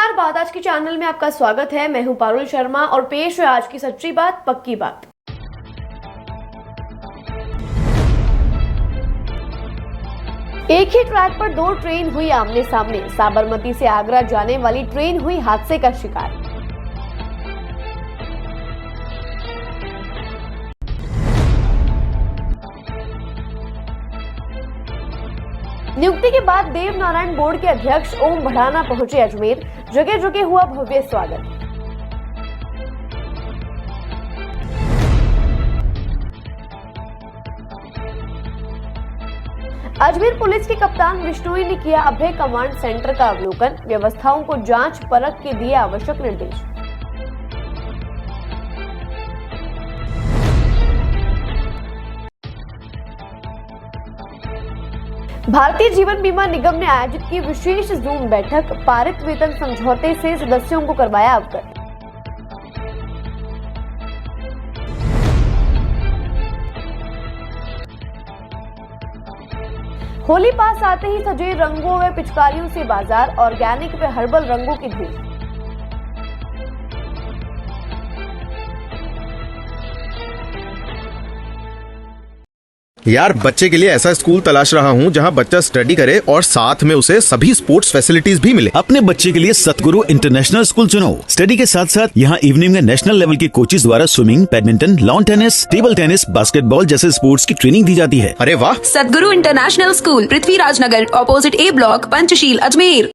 नमस्कार, बात आज के चैनल में आपका स्वागत है। मैं हूं पारुल शर्मा और पेश है आज की सच्ची बात पक्की बात। एक ही ट्रैक पर दो ट्रेन हुई आमने सामने। साबरमती से आगरा जाने वाली ट्रेन हुई हादसे का शिकार। नियुक्ति के बाद देव नारायण बोर्ड के अध्यक्ष ओम भड़ाना पहुंचे अजमेर। जगह जगह हुआ भव्य स्वागत। अजमेर पुलिस के कप्तान विष्णोई ने किया अभय कमांड सेंटर का अवलोकन। व्यवस्थाओं को जांच परख के दिए आवश्यक निर्देश। भारतीय जीवन बीमा निगम ने आयोजित की विशेष जूम बैठक। पारित वेतन समझौते से सदस्यों को करवाया अवगत। होली पास आते ही सजे रंगों व पिचकारियों से बाजार। ऑर्गेनिक व हर्बल रंगों की धूम। यार, बच्चे के लिए ऐसा स्कूल तलाश रहा हूँ जहाँ बच्चा स्टडी करे और साथ में उसे सभी स्पोर्ट्स फैसिलिटीज भी मिले। अपने बच्चे के लिए सतगुरु इंटरनेशनल स्कूल चुनो। स्टडी के साथ साथ यहाँ इवनिंग में नेशनल लेवल के कोचेज द्वारा swimming, badminton, lawn tennis, table tennis, basketball जैसे स्पोर्ट्स की ट्रेनिंग दी जाती है। अरे वाह! सतगुरु इंटरनेशनल स्कूल, पृथ्वीराज नगर, ऑपोजिट ए ब्लॉक, पंचशील, अजमेर।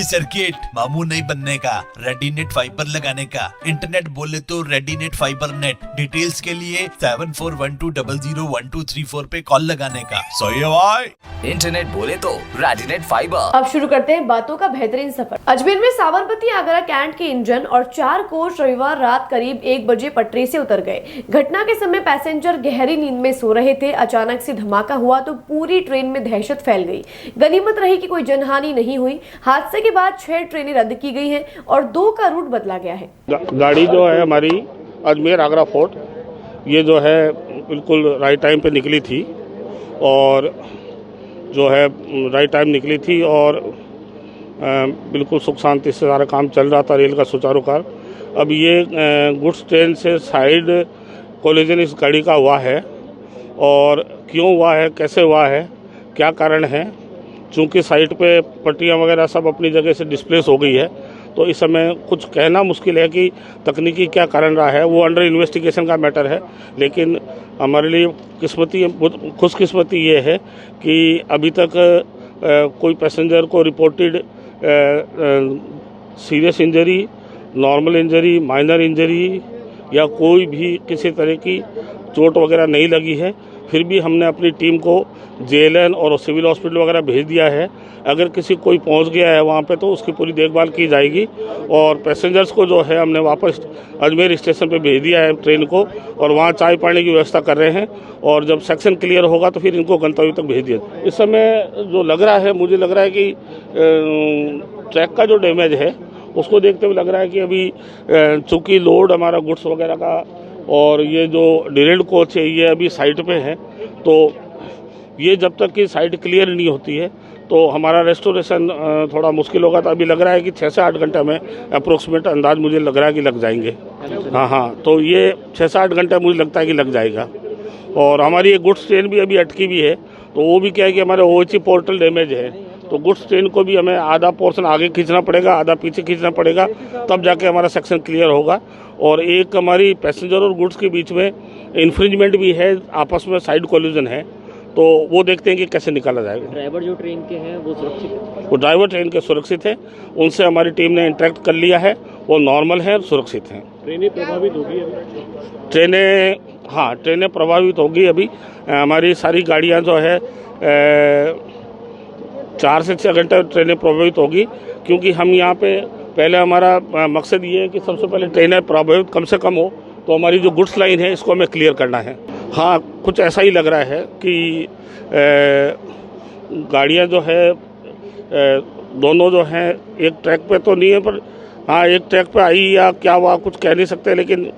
सर्किट, मामू नहीं बनने का, रेडीनेट फाइबर लगाने का, इंटरनेट बोले तो रेडीनेट फाइबर नेट। डिटेल्स के लिए 7412001234 पे कॉल लगाने का। सो ये भाई इंटरनेट बोले तो रेडीनेट फाइबर। अब शुरू करते हैं बातों का बेहतरीन सफर। अजमेर में साबरमती आगरा कैंट के इंजन और 4 कोच रविवार रात करीब 1 बजे पटरी से उतर गए। घटना के समय पैसेंजर गहरी नींद में सो रहे थे। अचानक से धमाका हुआ तो पूरी ट्रेन में दहशत फैल गई। गनीमत रही कि कोई जनहानि नहीं हुई। हादसे के बाद 6 ट्रेनें रद्द की गई हैं और 2 का रूट बदला गया है। गाड़ी जो है हमारी अजमेर आगरा फोर्ट, ये जो है बिल्कुल राइट टाइम पे निकली थी और जो है राइट टाइम निकली थी और बिल्कुल सुख शांति से सारा काम चल रहा था, रेल का सुचारू कार्य। अब ये गुड्स ट्रेन से साइड कोलिजन इस गाड़ी का हुआ है और क्यों हुआ है, कैसे हुआ है, क्या कारण है। चूँकि साइड पे पट्टियाँ वगैरह सब अपनी जगह से डिस्प्लेस हो गई है, तो इस समय कुछ कहना मुश्किल है कि तकनीकी क्या कारण रहा है, वो अंडर इन्वेस्टिगेशन का मैटर है। लेकिन हमारे लिए खुशकिस्मती ये है कि अभी तक कोई पैसेंजर को reported serious injury, normal injury, minor injury या कोई भी किसी तरह की चोट वगैरह नहीं लगी है। फिर भी हमने अपनी टीम को जेएलएन और सिविल हॉस्पिटल वगैरह भेज दिया है। अगर किसी कोई पहुंच गया है वहां पे तो उसकी पूरी देखभाल की जाएगी और पैसेंजर्स को जो है हमने वापस अजमेर स्टेशन पे भेज दिया है ट्रेन को और वहां चाय पानी की व्यवस्था कर रहे हैं और जब सेक्शन क्लियर होगा तो फिर इनको गंतव्य तक भेज दिया। इस समय जो लग रहा है, मुझे लग रहा है कि ट्रैक का जो डैमेज है उसको देखते हुए लग रहा है कि अभी चूँकि लोड हमारा गुड्स वगैरह का और ये जो डिरेल्ड कोच है ये अभी साइड पे है, तो ये जब तक कि साइड क्लियर नहीं होती है तो हमारा रेस्टोरेशन थोड़ा मुश्किल होगा। तो अभी लग रहा है कि 6 से 8 घंटे में अप्रोक्सीमेट अंदाज मुझे लग रहा है कि लग जाएंगे। हाँ, तो ये 6 से 8 घंटे मुझे लगता है कि लग जाएगा। और हमारी ये गुड्स ट्रेन भी अभी अटकी भी है, तो वो भी क्या है कि हमारे OHE पोर्टल डैमेज है, तो गुड्स ट्रेन को भी हमें आधा पोर्शन आगे खींचना पड़ेगा, आधा पीछे खींचना पड़ेगा, तब जाके हमारा सेक्शन क्लियर होगा। और एक हमारी पैसेंजर और गुड्स के बीच में इन्फ्रिंजमेंट भी है, आपस में साइड कोलिजन है, तो वो देखते हैं कि कैसे निकाला जाएगा। ड्राइवर जो ट्रेन के हैं वो सुरक्षित है? वो ड्राइवर ट्रेन के सुरक्षित है, उनसे हमारी टीम ने इंटरेक्ट कर लिया है, वो नॉर्मल है, सुरक्षित हैं। ट्रेनें प्रभावित होगी अभी? ट्रेनें प्रभावित होगी अभी। हमारी सारी गाड़ियाँ जो है 4 से 6 घंटे ट्रेनें प्रभावित होगी, क्योंकि हम यहाँ पे पहले हमारा मकसद ये है कि सबसे पहले ट्रेनें प्रभावित कम से कम हो, तो हमारी जो गुड्स लाइन है इसको हमें क्लियर करना है। हाँ, कुछ ऐसा ही लग रहा है कि गाड़ियाँ जो है दोनों जो हैं एक ट्रैक पे तो नहीं है, पर हाँ एक ट्रैक पे आई या क्या हुआ कुछ कह नहीं सकते, लेकिन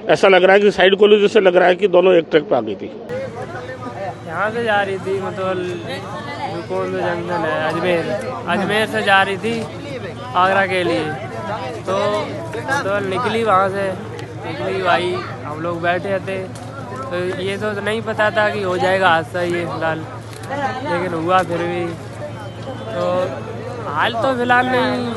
ऐसा लग रहा है कि साइड कोलिजन से लग रहा है कि दोनों एक ट्रैक पे आ गई थी। यहाँ से जा रही थी, मतलब कौन सा जंक्शन है, अजमेर से जा रही थी आगरा के लिए, तो निकली वहाँ से, निकली भाई हम लोग बैठे थे, तो ये तो नहीं पता था कि हो जाएगा हादसा ये फिलहाल, लेकिन हुआ फिर भी। तो हाल तो फिलहाल नहीं,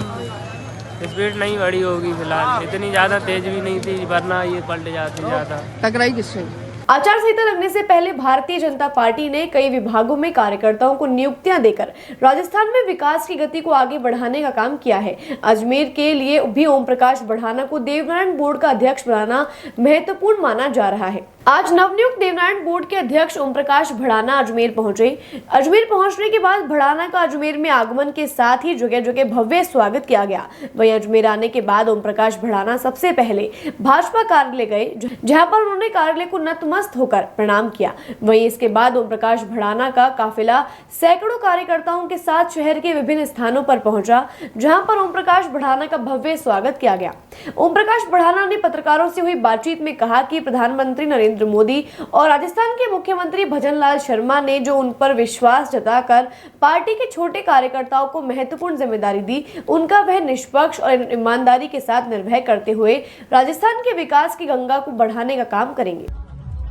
स्पीड नहीं बढ़ी होगी फिलहाल, इतनी ज़्यादा तेज़ भी नहीं थी, वरना ये पलट जाती ज़्यादा। टकराई किससे? आचार संहिता लगने से पहले भारतीय जनता पार्टी ने कई विभागों में कार्यकर्ताओं को नियुक्तियां देकर राजस्थान में विकास की गति को आगे बढ़ाने का काम किया है। अजमेर के लिए भी ओम प्रकाश बढ़ाना को देवनारायण बोर्ड का अध्यक्ष बनाना महत्वपूर्ण माना जा रहा है। आज नवनियुक्त देवनारायण बोर्ड के अध्यक्ष ओम प्रकाश भड़ाना अजमेर पहुंचे। अजमेर पहुंचने के बाद भड़ाना का अजमेर में आगमन के साथ ही जगह जगह भव्य स्वागत किया गया। वहीं अजमेर आने के बाद ओम प्रकाश भड़ाना सबसे पहले भाजपा कार्यालय गए, जहां पर उन्होंने कार्यालय को नतमस्तक होकर प्रणाम किया। वहीं इसके बाद ओम प्रकाश भड़ाना का काफिला सैकड़ों कार्यकर्ताओं के साथ शहर के विभिन्न स्थानों पर पहुंचा, जहां पर ओम प्रकाश भड़ाना का भव्य स्वागत किया गया। ओम प्रकाश भड़ाना ने पत्रकारों से हुई बातचीत में कहा कि प्रधानमंत्री नरेंद्र मोदी और राजस्थान के मुख्यमंत्री भजनलाल शर्मा ने जो उन पर विश्वास जताकर पार्टी के छोटे कार्यकर्ताओं को महत्वपूर्ण जिम्मेदारी दी, उनका वह निष्पक्ष और ईमानदारी के साथ निर्वहन करते हुए राजस्थान के विकास की गंगा को बढ़ाने का काम करेंगे।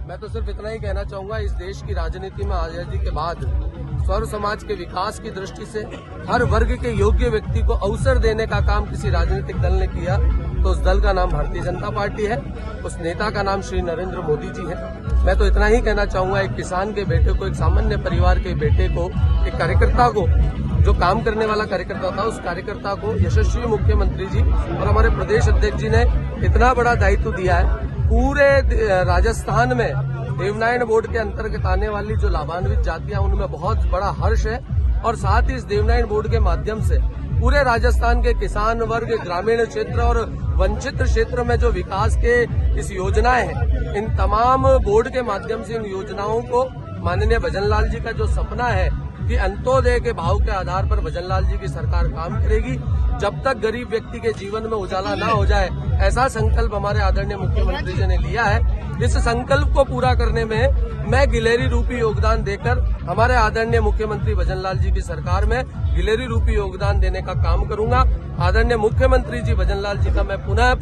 मैं तो सिर्फ इतना ही कहना चाहूंगा, इस देश की राजनीति में आजादी के बाद सर्व समाज के विकास की दृष्टि से हर वर्ग के योग्य व्यक्ति को अवसर देने का काम किसी राजनीतिक दल ने किया, तो उस दल का नाम भारतीय जनता पार्टी है, उस नेता का नाम श्री नरेंद्र मोदी जी है। मैं तो इतना ही कहना चाहूंगा, एक किसान के बेटे को, एक सामान्य परिवार के बेटे को, एक कार्यकर्ता को, जो काम करने वाला कार्यकर्ता था, उस कार्यकर्ता को यशस्वी मुख्यमंत्री जी और हमारे प्रदेश अध्यक्ष जी ने इतना बड़ा दायित्व दिया है। पूरे राजस्थान में देवनारायण बोर्ड के अंतर्गत आने वाली जो लाभान्वित जातियां, उनमें बहुत बड़ा हर्ष है और साथ ही इस देवनारायण बोर्ड के माध्यम से पूरे राजस्थान के किसान वर्ग, ग्रामीण क्षेत्र और वंचित क्षेत्र में जो विकास के इस योजनाएं हैं, इन तमाम बोर्ड के माध्यम से इन योजनाओं को माननीय भजनलाल जी का जो सपना है कि अंत्योदय के भाव के आधार पर भजनलाल जी की सरकार काम करेगी, जब तक गरीब व्यक्ति के जीवन में उजाला ना हो जाए, ऐसा संकल्प हमारे आदरणीय मुख्यमंत्री जी ने लिया है। इस संकल्प को पूरा करने में मैं गिलेरी रूपी योगदान देकर हमारे आदरणीय मुख्यमंत्री भजनलाल जी की सरकार में गिलेरी रूपी योगदान देने का काम करूंगा। आदरणीय मुख्यमंत्री जी भजनलाल जी का मैं पुनः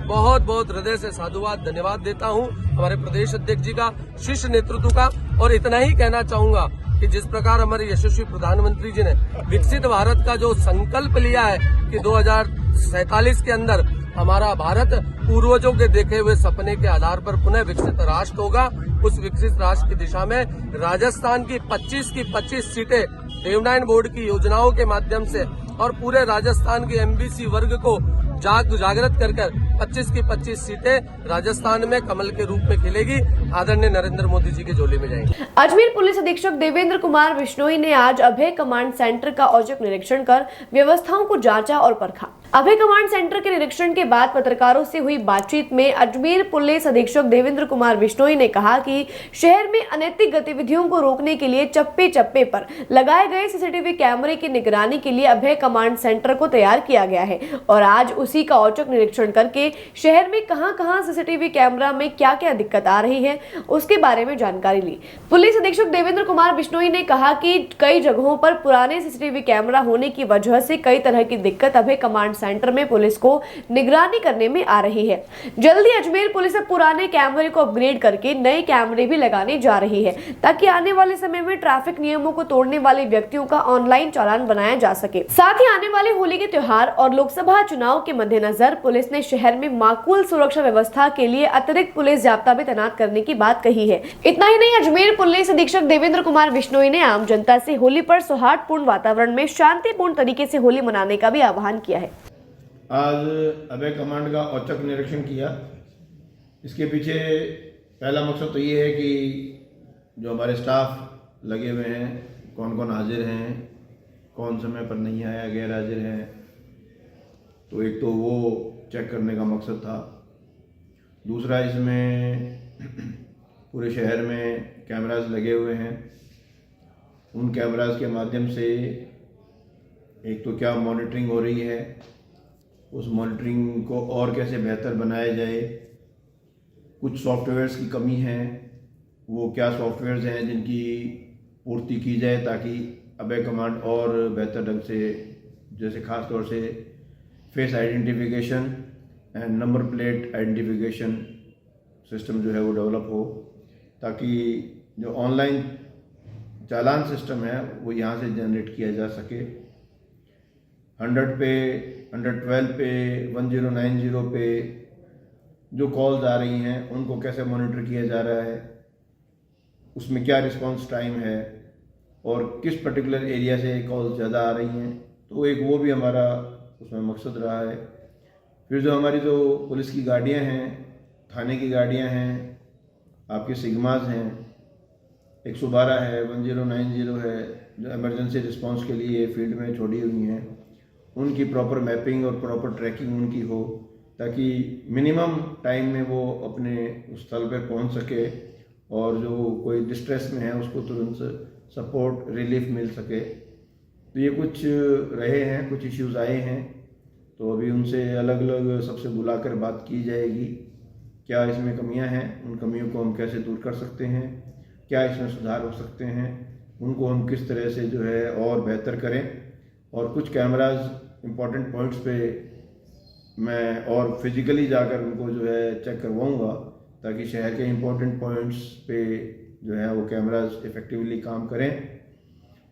बहुत बहुत हृदय से साधुवाद, धन्यवाद देता हूं, हमारे प्रदेश अध्यक्ष जी का, शीर्ष नेतृत्व का। और इतना ही कहना चाहूंगा कि जिस प्रकार हमारे यशस्वी प्रधानमंत्री जी ने विकसित भारत का जो संकल्प लिया है कि 2047 के अंदर हमारा भारत पूर्वजों के देखे हुए सपने के आधार पर पुनः विकसित राष्ट्र होगा, उस विकसित राष्ट्र की दिशा में राजस्थान की 25 सीटें देवनारायण बोर्ड की योजनाओं के माध्यम से और पूरे राजस्थान के एमबीसी वर्ग को जागृत कर 25 सीटें राजस्थान में कमल के रूप में खिलेगी, आदरणीय नरेंद्र मोदी जी के झोले में जाएंगी। अजमेर पुलिस अधीक्षक देवेंद्र कुमार बिश्नोई ने आज अभय कमांड सेंटर का औचक निरीक्षण कर व्यवस्थाओं को जांचा और परखा। अभय कमांड सेंटर के निरीक्षण के बाद पत्रकारों से हुई बातचीत में अजमेर पुलिस अधीक्षक देवेंद्र कुमार बिश्नोई ने कहा कि शहर में अनैतिक गतिविधियों को रोकने के लिए चप्पे चप्पे पर लगाए गए सीसीटीवी कैमरे की निगरानी के लिए अभय कमांड सेंटर को तैयार किया गया है और आज उसी का औचक निरीक्षण करके शहर में कहां-कहां सीसीटीवी कैमरा में क्या-क्या दिक्कत आ रही है उसके बारे में जानकारी ली। पुलिस अधीक्षक देवेंद्र कुमार बिश्नोई ने कहा कि कई जगहों पर पुराने सीसीटीवी कैमरा होने की वजह से कई तरह की दिक्कत अभय कमांड सेंटर में पुलिस को निगरानी करने में आ रही है। जल्दी अजमेर पुलिस अब पुराने कैमरे को अपग्रेड करके नए कैमरे भी लगाने जा रही है ताकि आने वाले समय में ट्रैफिक नियमों को तोड़ने वाले व्यक्तियों का ऑनलाइन चालान बनाया जा सके। साथ ही आने वाले होली के त्योहार और लोकसभा चुनाव के मद्देनजर पुलिस ने शहर में माकूल सुरक्षा व्यवस्था के लिए अतिरिक्त पुलिस जाब्ता भी तैनात करने की बात कही है। इतना ही नहीं, अजमेर पुलिस अधीक्षक देवेंद्र कुमार बिश्नोई ने आम जनता से होली पर सौहार्दपूर्ण वातावरण में शांतिपूर्ण तरीके से होली मनाने का भी आह्वान किया है। आज अभय कमांड का औचक निरीक्षण किया। इसके पीछे पहला मकसद तो ये है कि जो हमारे स्टाफ लगे हुए हैं, कौन कौन हाजिर हैं, कौन समय पर नहीं आया, गैर हाजिर हैं, तो एक तो वो चेक करने का मकसद था। दूसरा, इसमें पूरे शहर में कैमरास लगे हुए हैं, उन कैमरास के माध्यम से एक तो क्या मॉनिटरिंग हो रही है, उस मॉनिटरिंग को और कैसे बेहतर बनाया जाए। कुछ सॉफ्टवेयर्स की कमी है, वो क्या सॉफ्टवेयर्स हैं जिनकी पूर्ति की जाए ताकि अभय कमांड और बेहतर ढंग से, जैसे ख़ास तौर से face identification and number plate identification system जो है वो डेवलप हो, ताकि जो ऑनलाइन चालान सिस्टम है वो यहाँ से जनरेट किया जा सके। 100 पे, 112 पे, 1090 पे जो कॉल्स आ रही हैं उनको कैसे मॉनिटर किया जा रहा है, उसमें क्या रिस्पांस टाइम है और किस पर्टिकुलर एरिया से कॉल्स ज़्यादा आ रही हैं, तो एक वो भी हमारा उसमें मकसद रहा है। फिर जो हमारी जो पुलिस की गाड़ियाँ हैं, थाने की गाड़ियाँ हैं, आपके सिग्मास हैं, 112 है, 1090 है, जो इमरजेंसी रिस्पांस के लिए फील्ड में छोड़ी हुई हैं, उनकी प्रॉपर मैपिंग और प्रॉपर ट्रैकिंग उनकी हो ताकि मिनिमम टाइम में वो अपने उस स्थल पर पहुंच सके और जो कोई डिस्ट्रेस में है उसको तुरंत सपोर्ट, रिलीफ मिल सके। तो ये कुछ रहे हैं, कुछ इश्यूज़ आए हैं, तो अभी उनसे अलग अलग सबसे बुलाकर बात की जाएगी। क्या इसमें कमियां हैं, उन कमियों को हम कैसे दूर कर सकते हैं, क्या इसमें सुधार हो सकते हैं, उनको हम किस तरह से जो है और बेहतर करें। और कुछ कैमराज इम्पॉर्टेंट पॉइंट्स पे मैं और फिजिकली जाकर उनको जो है चेक करवाऊँगा ताकि शहर के इम्पोर्टेंट पॉइंट्स पे जो है वो कैमराज इफ़ेक्टिवली काम करें।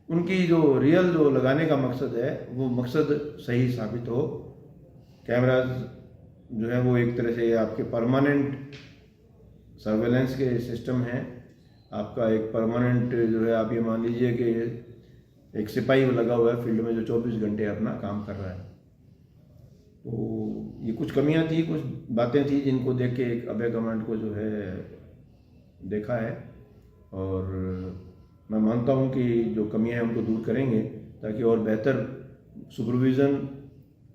उनकी जो रियल जो लगाने का मकसद है वो मकसद सही साबित हो। कैमराज जो है वो एक तरह से आपके परमानेंट सर्वेलेंस के सिस्टम हैं। आपका एक परमानेंट जो है, आप ये मान लीजिए कि एक सिपाही लगा हुआ है फील्ड में जो 24 घंटे अपना काम कर रहा है। तो ये कुछ कमियां थी, कुछ बातें थी जिनको देख के एक अभय कमांड को जो है देखा है, और मैं मानता हूं कि जो कमियां हैं उनको दूर करेंगे ताकि और बेहतर supervision,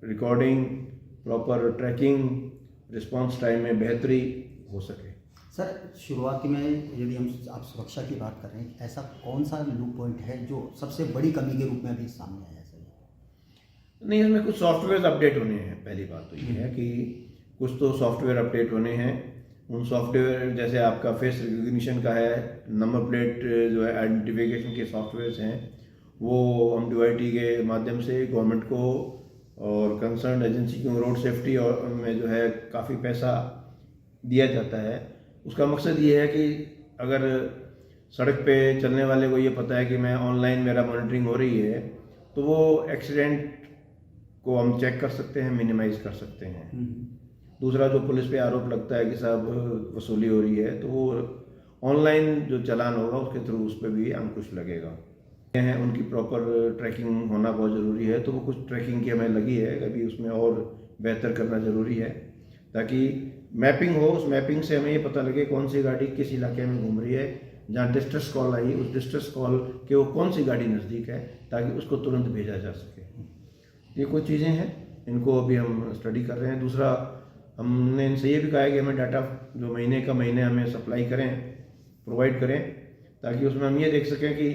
recording, proper tracking, response time में बेहतरी हो सके। सर, शुरुआती में यदि हम आप सुरक्षा की बात कर रहे हैं, ऐसा कौन सा लूप पॉइंट है जो सबसे बड़ी कमी के रूप में अभी सामने आया है? सर नहीं, इसमें कुछ सॉफ्टवेयर अपडेट होने हैं। पहली बात तो ये है कि कुछ तो सॉफ्टवेयर अपडेट होने हैं। उन सॉफ्टवेयर जैसे आपका फेस रिकग्निशन का है, नंबर प्लेट जो है आइडेंटिफिकेशन के सॉफ्टवेयर्स हैं, वो हम DOIT के माध्यम से गवर्नमेंट को और कंसर्न एजेंसी को रोड सेफ्टी और में जो है काफ़ी पैसा दिया जाता है। उसका मकसद ये है कि अगर सड़क पे चलने वाले को ये पता है कि मैं ऑनलाइन मेरा मॉनिटरिंग हो रही है, तो वो एक्सीडेंट को हम चेक कर सकते हैं, मिनिमाइज कर सकते हैं। दूसरा, जो पुलिस पे आरोप लगता है कि साहब वसूली हो रही है, तो वो ऑनलाइन जो चालान होगा उसके थ्रू उस पर भी अंकुश लगेगा। हैं उनकी प्रॉपर ट्रैकिंग होना बहुत ज़रूरी है, तो वो कुछ ट्रैकिंग की हमें लगी है, अभी उसमें और बेहतर करना ज़रूरी है ताकि मैपिंग हो। उस मैपिंग से हमें ये पता लगे कौन सी गाड़ी किस इलाके में घूम रही है, जहाँ डिस्ट्रेस कॉल आई उस डिस्ट्रेस कॉल के वो कौन सी गाड़ी नज़दीक है, ताकि उसको तुरंत भेजा जा सके। ये कुछ चीज़ें हैं, इनको अभी हम स्टडी कर रहे हैं। दूसरा, हमने इनसे ये भी कहा है कि हमें डाटा जो महीने का महीने हमें सप्लाई करें, प्रोवाइड करें, ताकि उसमें हम ये देख सकें कि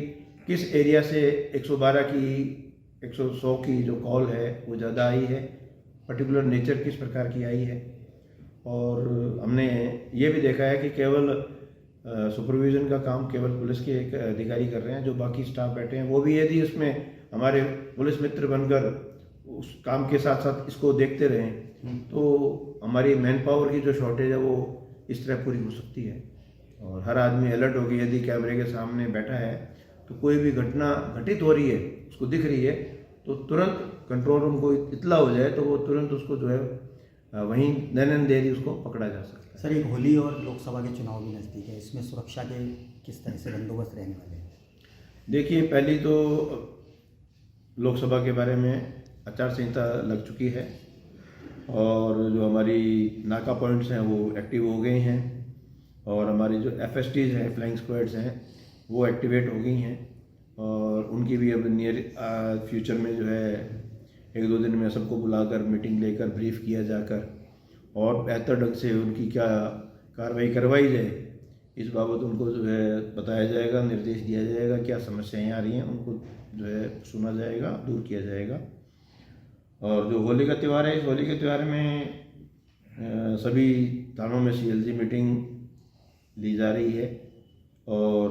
किस एरिया से 112 की 100 की जो कॉल है वो ज़्यादा आई है, पर्टिकुलर नेचर किस प्रकार की आई है। और हमने ये भी देखा है कि केवल सुपरविज़न का काम केवल पुलिस के एक अधिकारी कर रहे हैं, जो बाकी स्टाफ बैठे हैं वो भी यदि उसमें हमारे पुलिस मित्र बनकर उस काम के साथ साथ इसको देखते रहें, तो हमारी मैन पावर की जो शॉर्टेज है वो इस तरह पूरी हो सकती है। और हर आदमी अलर्ट होगी, यदि कैमरे के सामने बैठा है तो कोई भी घटना घटित हो रही है, उसको दिख रही है, तो तुरंत कंट्रोल रूम को इत्तला हो जाए तो वो तुरंत उसको जो है वहीं देन एंड देर ही उसको पकड़ा जा सकता है। सर, एक होली और लोकसभा के चुनाव भी नज़दीक है, इसमें सुरक्षा के किस तरह से बंदोबस्त रहने वाले हैं? देखिए, पहली तो लोकसभा के बारे में आचार संहिता लग चुकी है और जो हमारी नाका पॉइंट्स हैं वो एक्टिव हो गए हैं, और हमारी जो FSTs हैं, फ्लाइंग स्क्वाड्स हैं, वो एक्टिवेट हो गई हैं, और उनकी भी अब नियर फ्यूचर में जो है 1-2 दिन में सबको बुलाकर मीटिंग लेकर ब्रीफ किया जाकर और बेहतर ढंग से उनकी क्या कार्रवाई करवाई जाए, इस बाबत उनको जो है बताया जाएगा, निर्देश दिया जाएगा, क्या समस्याएं आ रही हैं उनको जो है सुना जाएगा, दूर किया जाएगा। और जो होली का त्यौहार है, इस होली के त्यौहार में सभी थानों में CLG मीटिंग ली जा रही है और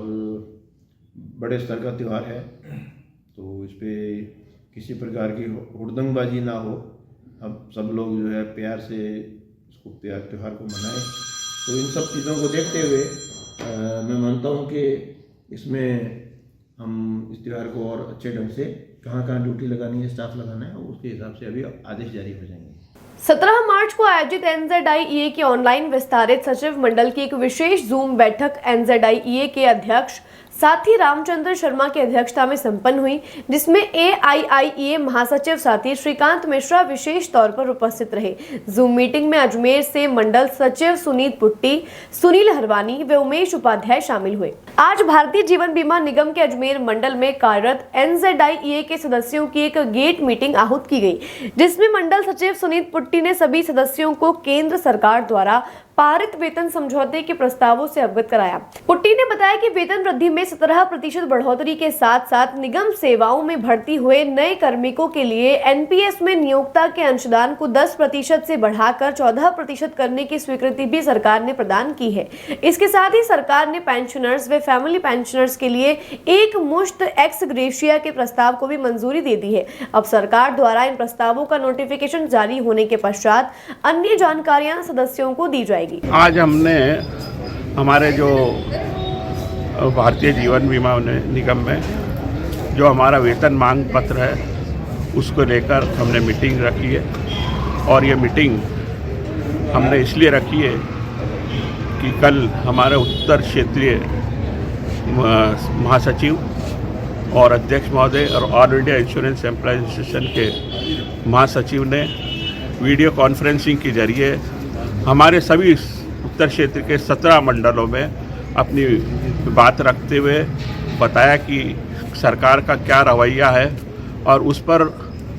बड़े स्तर का त्यौहार है, तो इस पर किसी प्रकार की हुड़दंगबाजी ना हो। अब सब लोग जो है प्यार से इसको त्यौहार को मनाएं। तो इन सब चीज़ों को देखते हुए मैं मानता हूँ कि इसमें हम इस त्यौहार को और अच्छे ढंग से कहाँ ड्यूटी लगानी है, स्टाफ लगाना है, उसके हिसाब से अभी आदेश जारी हो जाएंगे। 17 मार्च को आयोजित NZIEA के ऑनलाइन विस्तारित सचिव मंडल की एक विशेष जूम बैठक NZIEA के अध्यक्ष साथी रामचंद्र शर्मा की अध्यक्षता में संपन्न हुई, जिसमें AIIEA महासचिव साथी श्रीकांत मिश्रा विशेष तौर पर उपस्थित रहे। जूम मीटिंग में अजमेर से मंडल सचिव सुनीत पुट्टी, सुनील हरवानी व उमेश उपाध्याय शामिल हुए। आज भारतीय जीवन बीमा निगम के अजमेर मंडल में कार्यरत NZIEA के सदस्यों की एक गेट मीटिंग आहूत की गई, जिसमें मंडल सचिव सुनीत पुट्टी ने सभी सदस्यों को केंद्र सरकार द्वारा पारित वेतन समझौते के प्रस्तावों से अवगत कराया। पुट्टी ने बताया कि वेतन वृद्धि में 17% बढ़ोतरी के साथ साथ निगम सेवाओं में भर्ती हुए नए कार्मिकों के लिए NPS में नियोक्ता के अंशदान को 10% से बढ़ाकर 14% करने की स्वीकृति भी सरकार ने प्रदान की है। इसके साथ ही सरकार ने पेंशनर्स व फैमिली पेंशनर्स के लिए एक मुश्त एक्स ग्रेशिया के प्रस्ताव को भी मंजूरी दे दी है। अब सरकार द्वारा इन प्रस्तावों का नोटिफिकेशन जारी होने के पश्चात अन्य जानकारियां सदस्यों को दी जाएगी। आज हमने हमारे जो भारतीय जीवन बीमा निगम में जो हमारा वेतन मांग पत्र है उसको लेकर हमने मीटिंग रखी है, और ये मीटिंग हमने इसलिए रखी है कि कल हमारे उत्तर क्षेत्रीय महासचिव और अध्यक्ष महोदय और all India insurance employees association के महासचिव ने वीडियो कॉन्फ्रेंसिंग के जरिए हमारे सभी उत्तर क्षेत्र के 17 मंडलों में अपनी बात रखते हुए बताया कि सरकार का क्या रवैया है और उस पर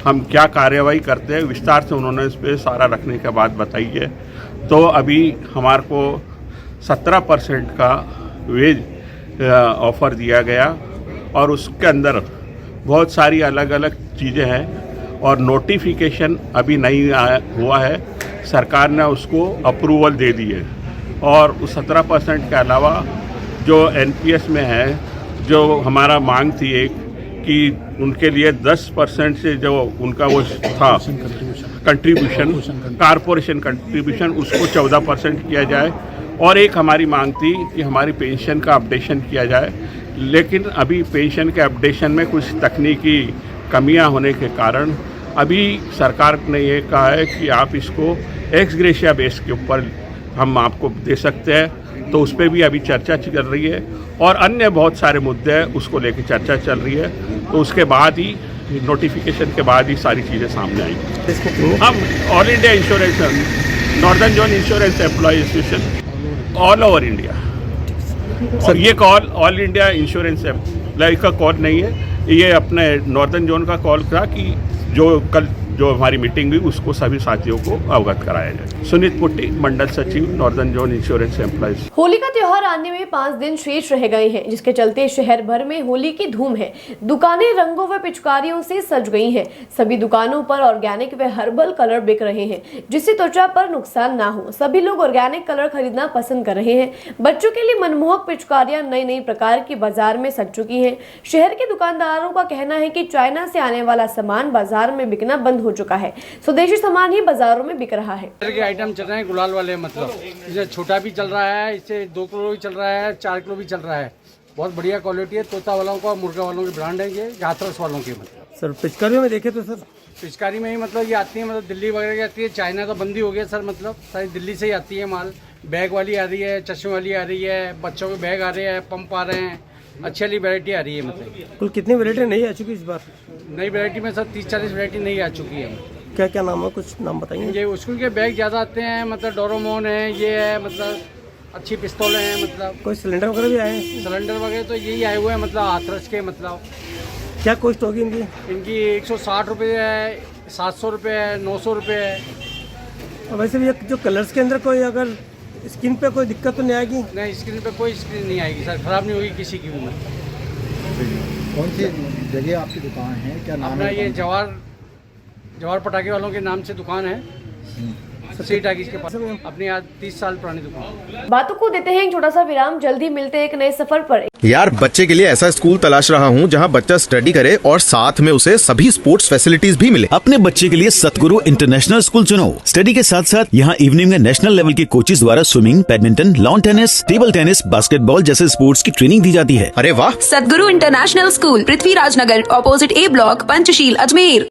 हम क्या कार्यवाही करते हैं। विस्तार से उन्होंने इस पर सारा रखने के बाद बताई है। तो अभी हमारे को 17% का वेज ऑफ़र दिया गया और उसके अंदर बहुत सारी अलग अलग चीज़ें हैं और नोटिफिकेशन अभी नहीं हुआ है। सरकार ने उसको अप्रूवल दे दी है और उस 17% के अलावा जो एनपीएस में है, जो हमारा मांग थी एक कि उनके लिए 10% से जो उनका वो था कंट्रीब्यूशन, कारपोरेशन कंट्रीब्यूशन, उसको 14% किया जाए। और एक हमारी मांग थी कि हमारी पेंशन का अपडेशन किया जाए, लेकिन अभी पेंशन के अपडेशन में कुछ तकनीकी कमियां होने के कारण अभी सरकार ने ये कहा है कि आप इसको एक्स ग्रेशिया बेस के ऊपर हम आपको दे सकते हैं। तो उस पर भी अभी चर्चा चल रही है और अन्य बहुत सारे मुद्दे हैं, उसको लेकर चर्चा चल रही है। तो उसके बाद ही नोटिफिकेशन के बाद ही सारी चीज़ें सामने आएंगी। हम all India insurance, northern zone insurance employ association all over India, और ये call all India insurance employ का कॉल नहीं है, ये अपने नॉर्दर्न जोन का कॉल था कि जो कल जो हमारी मीटिंग हुई उसको सभी साथियों को अवगत कराया जाए। सुनीत पुट्टी, मंडल सचिव, northern zone insurance employees. Holi का त्योहार आने में 5 दिन शेष रह गए हैं, जिसके चलते शहर भर में होली की धूम है। दुकानें रंगों व पिचकारियों से सज गई हैं। सभी दुकानों पर ऑर्गेनिक व हर्बल कलर बिक रहे हैं, जिससे त्वचा पर नुकसान ना हो। सभी लोग ऑर्गेनिक कलर खरीदना पसंद कर रहे हैं। बच्चों के लिए मनमोहक पिचकारियां नई नई प्रकार की बाजार में सज चुकी हैं। शहर के दुकानदारों का कहना है कि चाइना से आने वाला सामान बाजार में बिकना बंद हो चुका है। स्वदेशी सामान ही बाजारों में बिक रहा है। के आइटम चल रहे हैं गुलाल वाले, मतलब इसे छोटा भी चल रहा है, इससे 2 किलो भी चल रहा है, 4 किलो भी चल रहा है। बहुत बढ़िया क्वालिटी है। तोता वालों का, मुर्गा वालों की ब्रांड है ये, हाथरस वालों की। मतलब सर पिचकारियों में देखे तो सर पिचकारी में ही मतलब ये आती है, मतलब दिल्ली वगैरह की आती है। चाइना तो बंदी हो गया सर, मतलब सारी दिल्ली से ही आती है माल। बैग वाली आ रही है, चश्मे वाली आ रही है, बच्चों के बैग आ रहे हैं, पंप आ रहे हैं, अच्छी वाली वैरायटी आ रही है। मतलब कुल कितनी वैरायटी नहीं आ चुकी इस बार? नई वैरायटी में सर 30-40 वैरायटी नहीं आ चुकी है। क्या क्या नाम है, कुछ नाम बताएंगे? ये स्कूल के बैग ज़्यादा आते हैं, मतलब डोरेमोन है, ये है, मतलब अच्छी पिस्तौलें हैं। मतलब कोई सिलेंडर वगैरह भी आए हैं? सिलेंडर वगैरह तो यही आए हुए हैं, मतलब हाथरस के। मतलब क्या कॉस्ट होगी इनकी? इनकी 160 रुपये है, 700 रुपये है, 900 रुपये है। और वैसे भी जो कलर्स के अंदर कोई अगर स्किन पे कोई दिक्कत तो नहीं आएगी? नहीं, स्किन पे कोई स्किन नहीं आएगी सर, ख़राब नहीं होगी किसी की भी। कौन सी जगह आपकी दुकान है, क्या नाम अपना ये जवाहर पटाखे वालों के नाम से दुकान है, सी टाकीज के पास। अपनी आज 30 साल पुरानी दुकान। बातों को देते हैं एक छोटा सा विराम, जल्दी मिलते हैं एक नए सफर पर। यार, बच्चे के लिए ऐसा स्कूल तलाश रहा हूँ जहाँ बच्चा स्टडी करे और साथ में उसे सभी स्पोर्ट्स फैसिलिटीज भी मिले। अपने बच्चे के लिए सतगुरु इंटरनेशनल स्कूल चुनो। स्टडी के साथ साथ यहाँ इवनिंग में नेशनल लेवल के कोचेज द्वारा swimming, badminton, lawn tennis, table tennis, basketball जैसे स्पोर्ट्स की ट्रेनिंग दी जाती है। अरे वाह! सतगुरु इंटरनेशनल स्कूल, पृथ्वीराज नगर, ऑपोजिट ए ब्लॉक, पंचशील, अजमेर।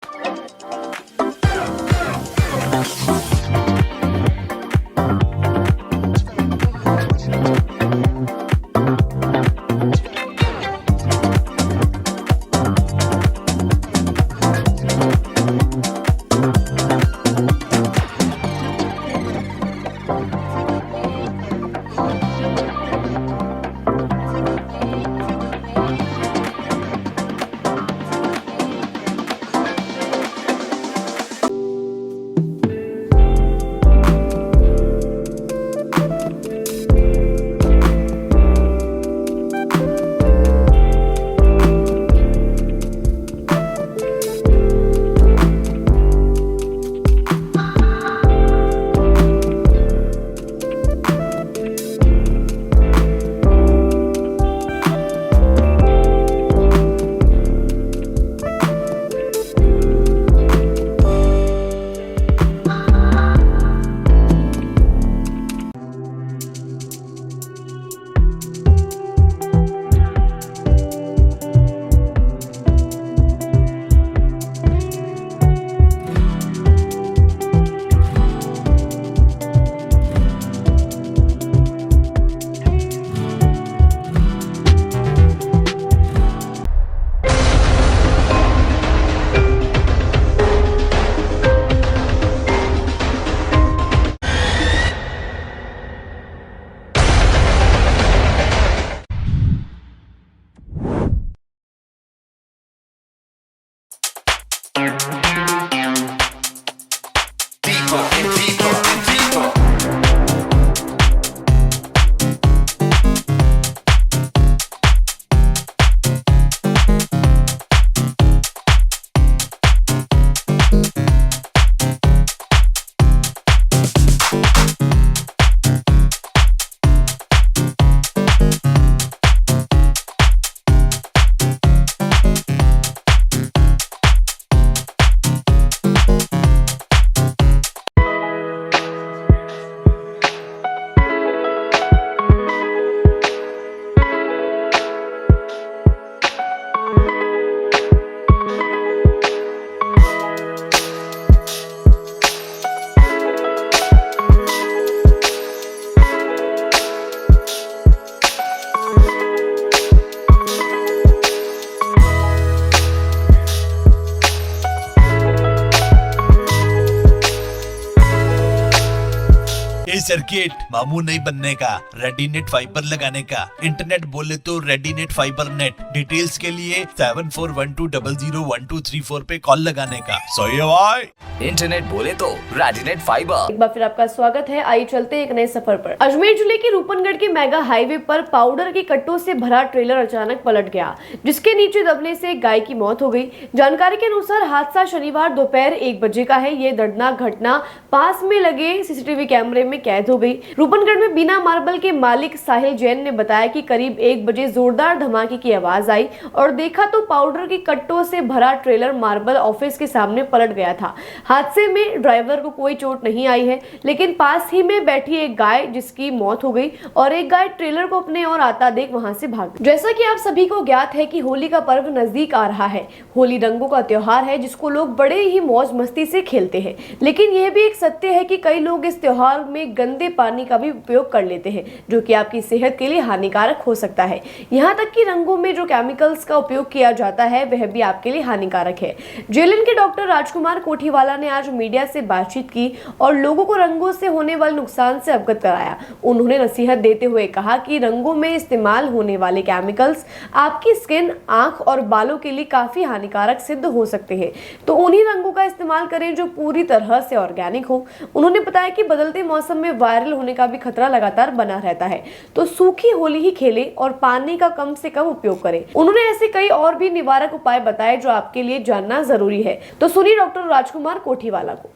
ये सर्किट मामू नहीं बनने का, रेडीनेट फाइबर लगाने का। इंटरनेट बोले तो रेडीनेट फाइबर नेट। डिटेल्स के लिए 7412001234 पे कॉल लगाने का। सही है भाई। इंटरनेट बोले तो रेडीनेट फाइबर। एक बार फिर आपका स्वागत है। आइए चलते हैं एक नए सफर पर। अजमेर जिले के रूपनगढ़ के मेगा हाईवे पर पाउडर के कट्टों से भरा ट्रेलर अचानक पलट गया, जिसके नीचे दबने से एक गाय की मौत हो गई। जानकारी के अनुसार हादसा शनिवार दोपहर 1 बजे का है। ये दर्दनाक घटना पास में लगे सीसीटीवी कैमरे में कैद हो गई। रूपनगढ़ में बिना मार्बल के मालिक साहिल जैन ने बताया कि करीब 1 बजे जोरदार धमाके की आवाज आई और देखा तो पाउडर के कट्टों से भरा ट्रेलर मार्बल ऑफिस के सामने पलट गया था। हादसे में ड्राइवर को कोई चोट नहीं आई है, लेकिन पास ही में बैठी एक गाय जिसकी मौत हो गई और एक गाय ट्रेलर को अपने ओर आता देख वहां से भाग गई। जैसा कि आप सभी को ज्ञात है कि होली का पर्व नजदीक आ रहा है। होली रंगों का त्योहार है जिसको लोग बड़े ही मौज मस्ती से खेलते हैं, लेकिन यह भी एक सत्य है कि कई लोग इस त्योहार में गंदे पानी का भी उपयोग कर लेते हैं, जो कि आपकी सेहत के लिए हानिकारक हो सकता है। यहाँ तक कि रंगों में जो केमिकल्स का उपयोग किया जाता है वह भी आपके लिए हानिकारक है। जेएलएन के डॉक्टर राजकुमार कोठीवाला ने आज मीडिया से बातचीत की और लोगों को रंगों से होने वाले नुकसान से अवगत कराया। उन्होंने नसीहत देते हुए कहा कि रंगों में इस्तेमाल होने वाले केमिकल्स आपकी स्किन, आंख और बालों के लिए काफी हानिकारक सिद्ध हो सकते हैं, तो उन्हीं रंगों का इस्तेमाल करें जो पूरी तरह से ऑर्गेनिक हो। उन्होंने बताया कि बदलते मौसम में वायरल होने का भी खतरा लगातार बना रहता है, तो सूखी होली ही खेलें और पानी का कम से कम उपयोग करें। उन्होंने ऐसे कई और भी निवारक उपाय बताए जो आपके लिए जानना जरूरी है। तो सुनिए डॉक्टर राजकुमार कोठीवाला को।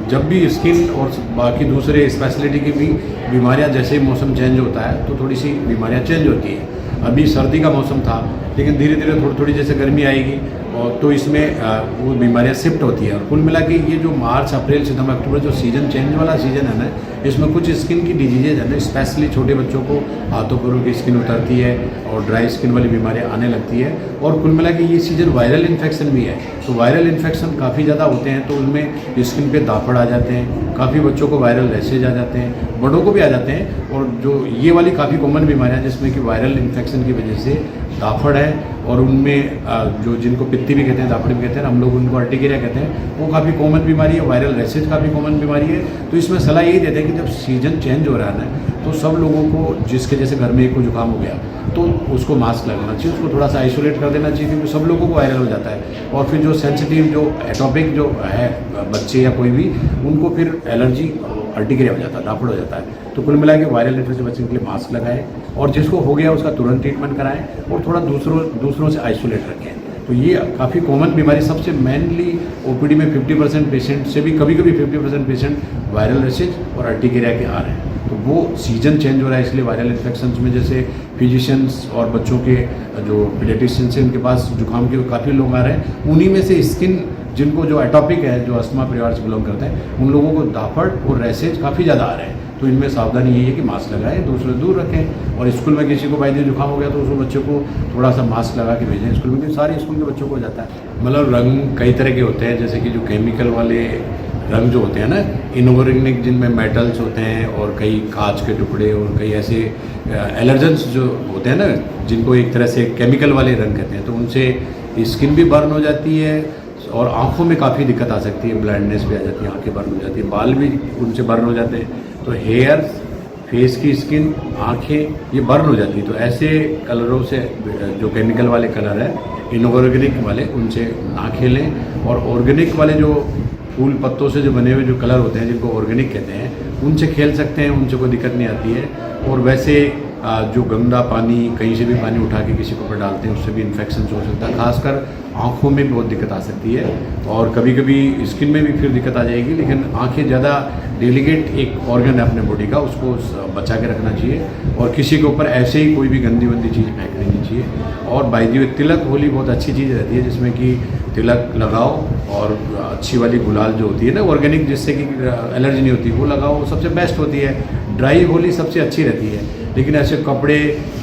जब भी स्किन और बाकी दूसरे स्पेशलिटी की भी बीमारियां, जैसे मौसम चेंज होता है तो थोड़ी सी बीमारियां चेंज होती है। अभी सर्दी का मौसम था, लेकिन धीरे धीरे थोड़ी थोड़ी जैसे गर्मी आएगी और तो इसमें वो बीमारियां शिफ्ट होती है। और कुल मिला के ये जो मार्च, अप्रैल, सितंबर, अक्टूबर जो सीजन चेंज वाला सीजन है ना, इसमें कुछ स्किन की डिजीजेज है ना, स्पेशली छोटे बच्चों को हाथों पैरों की स्किन उतरती है और ड्राई स्किन वाली बीमारियां आने लगती है। और कुल मिला के ये सीजन वायरल इन्फेक्शन भी है, तो वायरल इन्फेक्शन काफ़ी ज़्यादा होते हैं, तो उनमें स्किन पे दापड़ आ जाते हैं। काफ़ी बच्चों को वायरल रैशेज आ जाते हैं, बड़ों को भी आ जाते हैं। और जो ये वाली काफ़ी कॉमन बीमारियां जिसमें कि वायरल इन्फेक्शन की वजह से दाफड़ है और उनमें जो जिनको पित्ती भी कहते हैं, दाफड़ भी कहते हैं, हम लोग उनको अर्टिकेरिया कहते हैं, वो काफ़ी कॉमन बीमारी है। वायरल रैशेज काफ़ी कॉमन बीमारी है। तो इसमें सलाह यही देते हैं कि जब सीजन चेंज हो रहा है ना, तो सब लोगों को जिसके जैसे घर में एक को जुकाम हो गया तो उसको मास्क लगाना चाहिए, उसको थोड़ा सा आइसोलेट कर देना चाहिए, क्योंकि सब लोगों को वायरल हो जाता है। और फिर जो सेंसिटिव, जो एटॉपिक जो है बच्चे या कोई भी, उनको फिर एलर्जी, अर्टिकेरिया हो जाता है, दाफड़ हो जाता है। तो कुल मिला के वायरल इन्फेक्शन से बचने के लिए मास्क लगाएं और जिसको हो गया उसका तुरंत ट्रीटमेंट कराएं और थोड़ा दूसरों से आइसोलेट रखें। तो ये काफ़ी कॉमन बीमारी, सबसे मेनली ओपीडी में 50% पेशेंट से भी कभी कभी 50% पेशेंट वायरल रैशेज और अर्टिकेरिया के आ रहे हैं। तो वो सीजन चेंज हो रहा है, इसलिए वायरल इन्फेक्शंस में जैसे फिजिशियंस और बच्चों के जो पीडियाट्रिशियंस हैं उनके पास जुकाम के काफ़ी लोग आ रहे हैं। उन्हीं में से स्किन, जिनको जो एटॉपिक है, जो अस्थमा परिवार से बिलोंग करते हैं, उन लोगों को दाफड़ और रैशेज काफ़ी ज़्यादा आ रहे हैं। तो इनमें सावधानी यही है कि मास्क लगाएं, दूसरे दूर रखें। और स्कूल में किसी को बाई जुकाम हो गया तो उसको बच्चों को थोड़ा सा मास्क लगा के भेजें स्कूल में, क्योंकि सारे स्कूल के बच्चों को हो जाता है। मतलब रंग कई तरह के होते हैं, जैसे कि जो केमिकल वाले रंग जो होते हैं ना, इनऑर्गेनिक, जिनमें मेटल्स होते हैं और कई कांच के टुकड़े और कई ऐसे एलर्जेंस जो होते हैं ना, जिनको एक तरह से केमिकल वाले रंग कहते हैं, तो उनसे स्किन भी बर्न हो जाती है और आँखों में काफ़ी दिक्कत आ सकती है, ब्लाइंडनेस भी आ जाती है, आँखें बर्न हो जाती है, बाल भी उनसे बर्न हो जाते हैं। तो हेयर फेस की स्किन, आंखें ये बर्न हो जाती है। तो ऐसे कलरों से, जो केमिकल वाले कलर है, इनऑर्गेनिक वाले, उनसे ना खेलें। और ऑर्गेनिक वाले जो फूल पत्तों से जो बने हुए जो कलर होते हैं, जिनको ऑर्गेनिक कहते हैं, उनसे खेल सकते हैं, उनसे कोई दिक्कत नहीं आती है। और वैसे जो गंदा पानी, कहीं से भी पानी उठा के किसी को ऊपर डालते हैं, उससे भी इन्फेक्शन हो सकता है। खासकर आँखों में बहुत दिक्कत आ सकती है, और कभी कभी स्किन में भी फिर दिक्कत आ जाएगी। लेकिन आँखें ज़्यादा डेलिकेट एक ऑर्गन है अपने बॉडी का, उसको बचा के रखना चाहिए। और किसी के ऊपर ऐसे ही कोई भी गंदी वंदी चीज़ फेंक देनी चाहिए। और बाय द वे तिलक होली बहुत अच्छी चीज़ रहती है, जिसमें कि तिलक लगाओ, और अच्छी वाली गुलाल जो होती है ना ऑर्गेनिक, जिससे कि एलर्जी नहीं होती, वो लगाओ, वो सबसे बेस्ट होती है। ड्राई होली सबसे अच्छी रहती है। लेकिन ऐसे कपड़े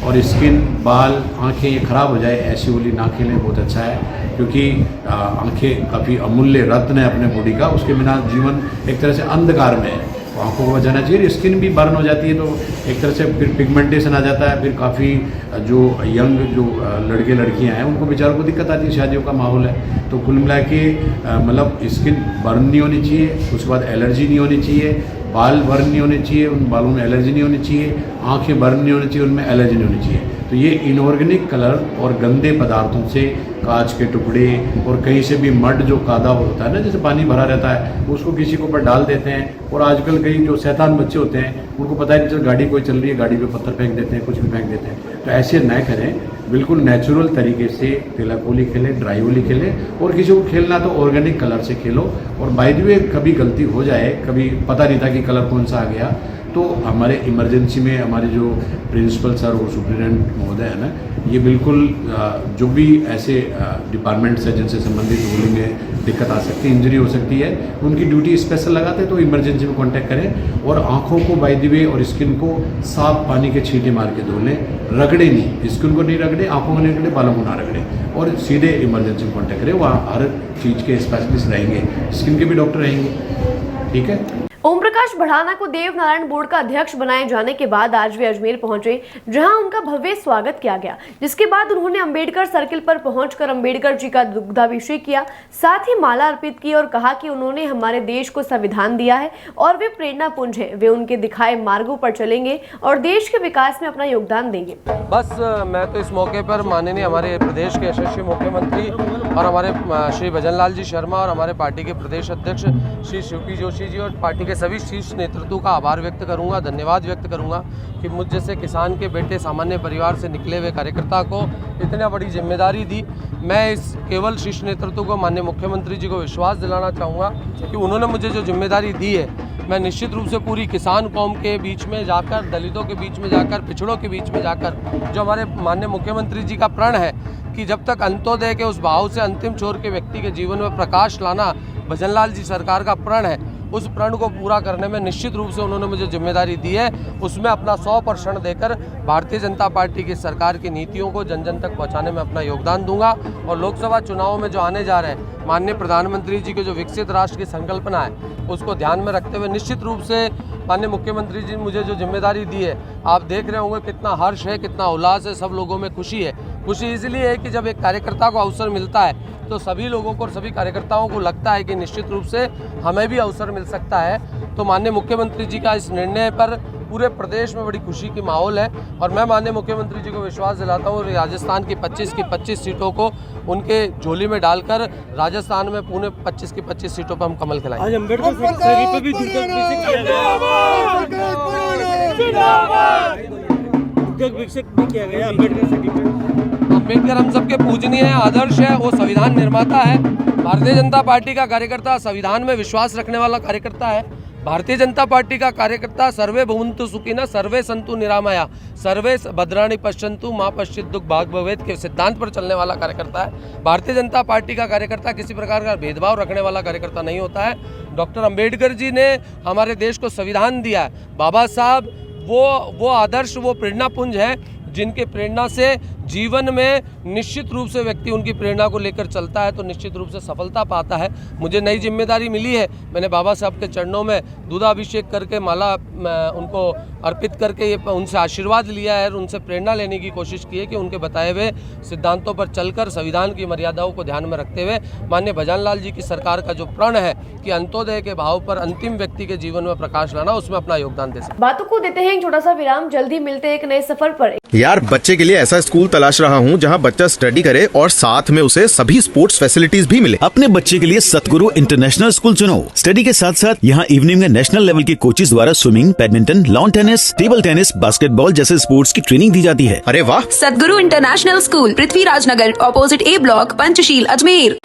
और स्किन, बाल, आंखें ये ख़राब हो जाए, ऐसी होली ना खेलें, बहुत अच्छा है। क्योंकि आंखें काफ़ी अमूल्य रत्न है अपने बॉडी का, उसके बिना जीवन एक तरह से अंधकार में है। तो आंखों को बचाना चाहिए। स्किन भी बर्न हो जाती है, तो एक तरह से फिर पिगमेंटेशन आ जाता है। फिर काफ़ी जो यंग जो लड़के लड़कियां हैं, उनको बेचारों को दिक्कत आती है, शादियों का माहौल है। तो कुल मिला के मतलब स्किन बर्न नहीं होनी चाहिए, उसके बाद एलर्जी नहीं होनी चाहिए, बाल बर्न नहीं होने चाहिए, उन बालों में एलर्जी नहीं होनी चाहिए, आंखें बर्न नहीं होनी चाहिए, उनमें एलर्जी नहीं होनी चाहिए। तो ये इनऑर्गेनिक कलर और गंदे पदार्थों से, कांच के टुकड़े और कहीं से भी मड जो कादा होता है ना, जैसे पानी भरा रहता है, उसको किसी के ऊपर डाल देते हैं। और आजकल कई जो शैतान बच्चे होते हैं, उनको पता ही नहीं चल, गाड़ी कोई चल रही है, गाड़ी पे पत्थर फेंक देते हैं, कुछ भी फेंक देते हैं। तो ऐसे न करें, बिल्कुल नेचुरल तरीके से तिलक होली खेलें, ड्राई होली खेलें। और किसी को खेलना तो ऑर्गेनिक कलर से खेलो। और बाय द वे कभी गलती हो जाए, कभी पता नहीं था कि कलर कौन सा आ गया, तो हमारे इमरजेंसी में हमारे जो प्रिंसिपल सर और सुप्रिटेंडेंट महोदय है ना, ये बिल्कुल जो भी ऐसे डिपार्टमेंट्स है जिनसे संबंधित होली में दिक्कत आ सकती है, इंजरी हो सकती है, उनकी ड्यूटी स्पेशल लगाते हैं। तो इमरजेंसी में कांटेक्ट करें। और आंखों को बाय द वे और स्किन को साफ पानी के छींटे मार के धो लें, रगड़े नहीं, स्किन को नहीं रगड़े, आंखों को नहीं रगड़े, बालों को ना रगड़े, और सीधे इमरजेंसी में कांटेक्ट करें। वहाँ हर चीज़ के स्पेशलिस्ट रहेंगे, स्किन के भी डॉक्टर रहेंगे। ठीक है। ओम प्रकाश बढ़ाना को देव नारायण बोर्ड का अध्यक्ष बनाए जाने के बाद आज वे अजमेर पहुंचे, जहां उनका भव्य स्वागत किया गया। जिसके बाद उन्होंने अंबेडकर सर्किल पर पहुंचकर अंबेडकर जी का दुग्धाभिषेक किया, साथ ही माला अर्पित की और कहा कि उन्होंने हमारे देश को संविधान दिया है और वे प्रेरणा पुंज है। वे उनके दिखाए मार्गों पर चलेंगे और देश के विकास में अपना योगदान देंगे। बस मैं तो इस मौके पर माननीय हमारे प्रदेश के यशस्वी मुख्यमंत्री और हमारे श्री भजन लाल जी शर्मा और हमारे पार्टी के प्रदेश अध्यक्ष श्री शिवपी जोशी जी और पार्टी सभी शीर्ष नेतृत्व का आभार व्यक्त करूंगा, धन्यवाद व्यक्त करूंगा कि मुझ जैसे किसान के बेटे, सामान्य परिवार से निकले हुए कार्यकर्ता को इतना बड़ी जिम्मेदारी दी। मैं इस केवल शीर्ष नेतृत्व को, माननीय मुख्यमंत्री जी को विश्वास दिलाना चाहूँगा कि उन्होंने मुझे जो जिम्मेदारी दी है, मैं निश्चित रूप से पूरी किसान कौम के बीच में जाकर, दलितों के बीच में जाकर, पिछड़ों के बीच में जाकर, जो हमारे माननीय मुख्यमंत्री जी का प्रण है कि जब तक अंत्योदय के उस भाव से अंतिम छोर के व्यक्ति के जीवन में प्रकाश लाना भजन लाल जी सरकार का प्रण है, उस प्रण को पूरा करने में निश्चित रूप से उन्होंने मुझे जिम्मेदारी दी है। उसमें अपना 100% देकर भारतीय जनता पार्टी की सरकार की नीतियों को जन जन तक पहुंचाने में अपना योगदान दूंगा। और लोकसभा चुनाव में जो आने जा रहे हैं, माननीय प्रधानमंत्री जी के जो विकसित राष्ट्र की संकल्पना है, उसको ध्यान में रखते हुए निश्चित रूप से माननीय मुख्यमंत्री जी ने मुझे जो जिम्मेदारी दी है, आप देख रहे होंगे कितना हर्ष है, कितना उल्लास है, सब लोगों में खुशी है। खुशी इसलिए है कि जब एक कार्यकर्ता को अवसर मिलता है तो सभी लोगों को और सभी कार्यकर्ताओं को लगता है कि निश्चित रूप से हमें भी अवसर मिल सकता है। तो माननीय मुख्यमंत्री जी का इस निर्णय पर पूरे प्रदेश में बड़ी खुशी की माहौल है। और मैं माननीय मुख्यमंत्री जी को विश्वास दिलाता हूँ, राजस्थान की 25 सीटों को उनके झोली में डालकर राजस्थान में पुणे 25 की 25 सीटों पर हम कमल खिलाएंगे। आज अम्बेडकर सर्किल पे भी दुग्धाभिषेक किया गया अम्बेडकर सर्किल पे। अम्बेडकर हम सबके पूजनीय है, आदर्श है, वो संविधान निर्माता है। भारतीय जनता पार्टी का कार्यकर्ता संविधान में विश्वास रखने वाला कार्यकर्ता है। भारतीय जनता पार्टी का कार्यकर्ता सर्वे भवन्तु सुखिनः, सर्वे सन्तु निरामया, सर्वे भद्राणि पश्यन्तु मा पश्चित् दुःख भाग् भवेत् के सिद्धांत पर चलने वाला कार्यकर्ता है। भारतीय जनता पार्टी का कार्यकर्ता किसी प्रकार का भेदभाव रखने वाला कार्यकर्ता नहीं होता है। डॉक्टर अम्बेडकर जी ने हमारे देश को संविधान दिया है। बाबा साहब वो आदर्श, वो प्रेरणा पुंज है जिनके प्रेरणा से जीवन में निश्चित रूप से व्यक्ति उनकी प्रेरणा को लेकर चलता है तो निश्चित रूप से सफलता पाता है। मुझे नई जिम्मेदारी मिली है, मैंने बाबा साहब के चरणों में दूधाभिषेक करके माला उनको अर्पित करके ये उनसे आशीर्वाद लिया है और उनसे प्रेरणा लेने की कोशिश की है कि उनके बताए हुए सिद्धांतों पर चलकर संविधान की मर्यादाओं को ध्यान में रखते हुए माननीय भजनलाल जी की सरकार का जो प्रण है कि अंत्योदय के भाव पर अंतिम व्यक्ति के जीवन में प्रकाश लाना, उसमें अपना योगदान दे सकते। बातों को देते हैं एक छोटा सा विराम, जल्दी मिलते हैं एक नए सफर पर। यार बच्चे के लिए ऐसा स्कूल तलाश रहा हूँ जहाँ बच्चा स्टडी करे और साथ में उसे सभी स्पोर्ट्स फैसिलिटीज भी मिले। अपने बच्चे के लिए सतगुरु इंटरनेशनल स्कूल चुनो। स्टडी के साथ साथ यहाँ इवनिंग में नेशनल लेवल के कोचेज द्वारा swimming, badminton, lawn tennis, table tennis, basketball जैसे स्पोर्ट्स की ट्रेनिंग दी जाती है। अरे वाह! सतगुरु इंटरनेशनल स्कूल, पृथ्वीराज नगर, ऑपोजिट ए ब्लॉक, पंचशील, अजमेर।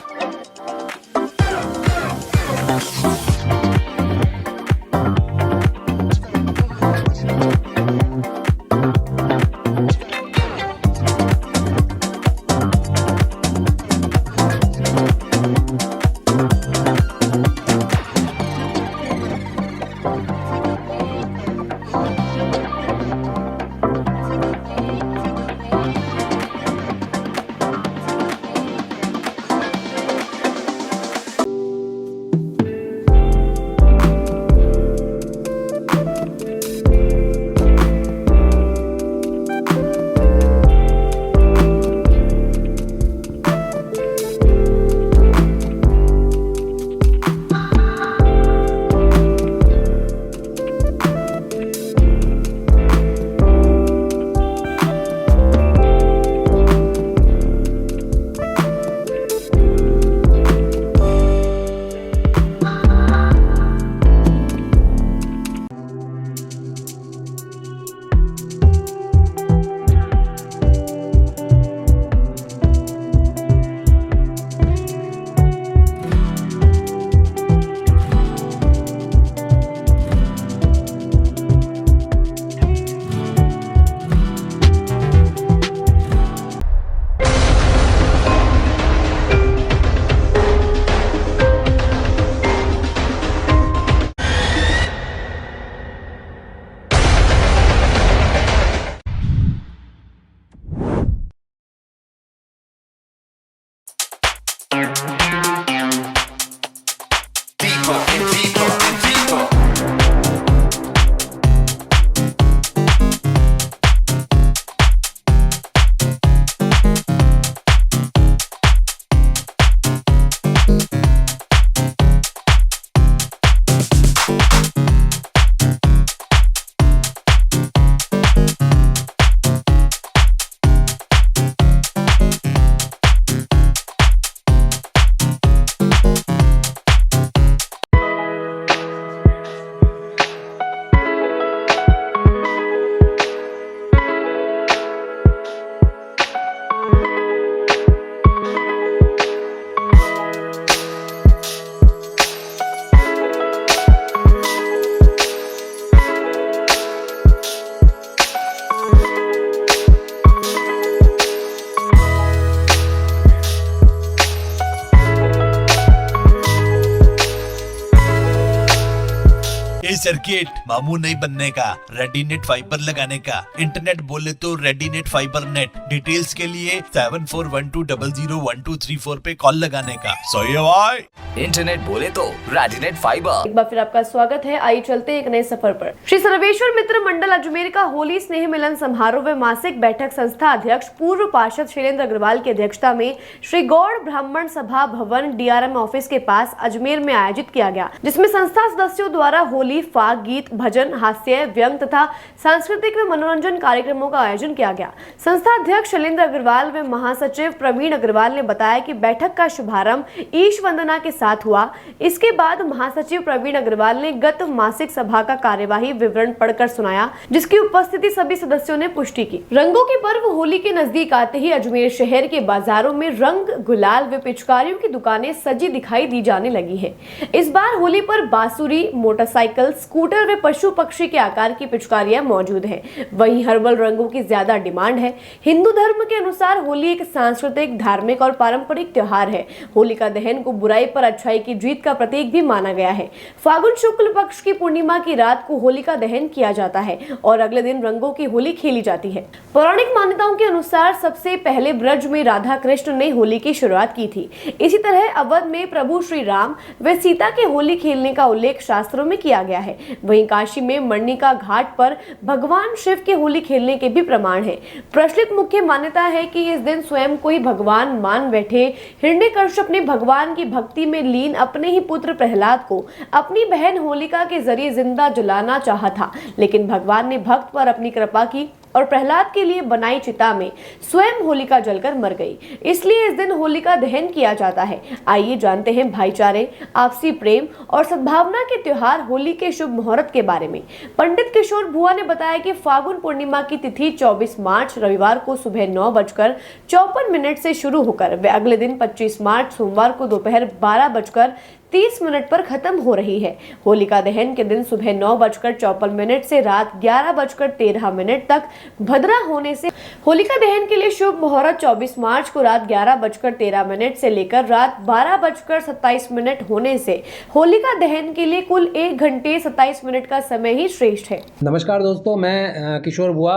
सर्किट मामू नहीं बनने का, रेडीनेट फाइबर लगाने का, इंटरनेट बोले तो रेडीनेट फाइबर नेट। डिटेल्स के लिए 7412001234 पे कॉल लगाने का। सही है भाई। इंटरनेट बोले तो रेडीनेट फाइबर। एक बार फिर आपका स्वागत है। आइए चलते हैं एक नए सफर पर। श्री सर्वेश्वर मित्र मंडल अजमेर का होली स्नेह मिलन समारोह व मासिक बैठक संस्था अध्यक्ष पूर्व पार्षद शैलेंद्र अग्रवाल की अध्यक्षता में श्री गौड़ ब्राह्मण सभा भवन DRM ऑफिस के पास अजमेर में आयोजित किया गया, जिसमें संस्था सदस्यों द्वारा होली, फाग, गीत, भजन, हास्य, व्यंग तथा सांस्कृतिक व मनोरंजन कार्यक्रमों का आयोजन किया गया। संस्था अध्यक्ष शैलेंद्र अग्रवाल व महासचिव प्रवीण अग्रवाल ने बताया कि बैठक का शुभारंभ ईश वंदना के साथ हुआ। इसके बाद महासचिव प्रवीण अग्रवाल ने गत मासिक सभा का कार्यवाही विवरण पढ़कर सुनाया, जिसकी उपस्थिति सभी सदस्यों ने पुष्टि की। रंगों के पर्व होली के नजदीक आते ही अजमेर शहर के बाजारों में रंग, गुलाल व पिचकारियों की दुकानें सजी दिखाई दी जाने लगी है। इस बार होली पर बांसुरी, मोटरसाइकिल्स, स्कूटर व पशु पक्षी के आकार की पिचकारियां मौजूद हैं। वहीं हर्बल रंगों की ज्यादा डिमांड है। हिंदू धर्म के अनुसार होली एक सांस्कृतिक, धार्मिक और पारंपरिक त्योहार है। होलिका दहन को बुराई पर अच्छाई की जीत का प्रतीक भी माना गया है। फागुन शुक्ल पक्ष की पूर्णिमा की रात को होलिका दहन किया जाता है और अगले दिन रंगों की होली खेली जाती है। पौराणिक मान्यताओं के अनुसार सबसे पहले ब्रज में राधा कृष्ण ने होली की शुरुआत की थी। इसी तरह अवध में प्रभु श्री राम व सीता के होली खेलने का उल्लेख शास्त्रों में किया गया है। वहीं काशी में मणिका घाट पर भगवान शिव के होली खेलने के भी प्रमाण है। प्रचलित मुख्य मान्यता है कि इस दिन स्वयं को ही भगवान मान बैठे हिरण्यकश्यप ने भगवान की भक्ति में लीन अपने ही पुत्र प्रहलाद को अपनी बहन होलिका के जरिए जिंदा जलाना चाहा था, लेकिन भगवान ने भक्त पर अपनी कृपा की और प्रहलाद के लिए बनाई चिता में स्वयं होलिका जलकर मर गई। इसलिए इस दिन होलिका दहन किया जाता है। आइए जानते हैं भाईचारे, आपसी प्रेम और सद्भावना के त्योहार होली के शुभ मुहूर्त के बारे में। पंडित किशोर भुआ ने बताया कि फागुन पूर्णिमा की तिथि 24 मार्च रविवार को सुबह 9:54 से शुरू होकर वे अगले दिन 25 मार्च सोमवार को दोपहर 12:30 पर खत्म हो रही है। होलिका दहन के दिन सुबह 9:54 से रात 11:13 तक भद्रा होने से होलिका दहन के लिए शुभ मुहूर्त 24 मार्च को रात 11:13 से लेकर रात 12:27 होने से होलिका दहन के लिए कुल 1 घंटे 27 मिनट का समय ही श्रेष्ठ है। नमस्कार दोस्तों, मैं किशोर बुआ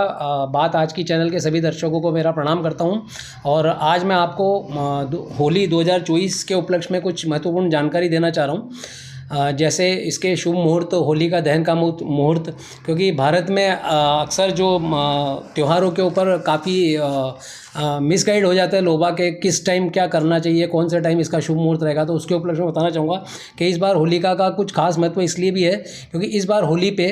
बात आज की चैनल के सभी दर्शकों को मेरा प्रणाम करता हूं और आज मैं आपको होली 2024 के उपलक्ष्य में कुछ महत्वपूर्ण जानकारी देना चाह रहा हूं। जैसे इसके शुभ मुहूर्त, होलिका दहन का मुहूर्त, क्योंकि भारत में अक्सर जो त्योहारों के ऊपर काफ़ी मिसगाइड हो जाता है लोगों के किस टाइम क्या करना चाहिए, कौन सा टाइम इसका शुभ मुहूर्त रहेगा, तो उसके उपलक्ष्य में बताना चाहूँगा कि इस बार होलिका का कुछ खास महत्व इसलिए भी है क्योंकि इस बार होली पे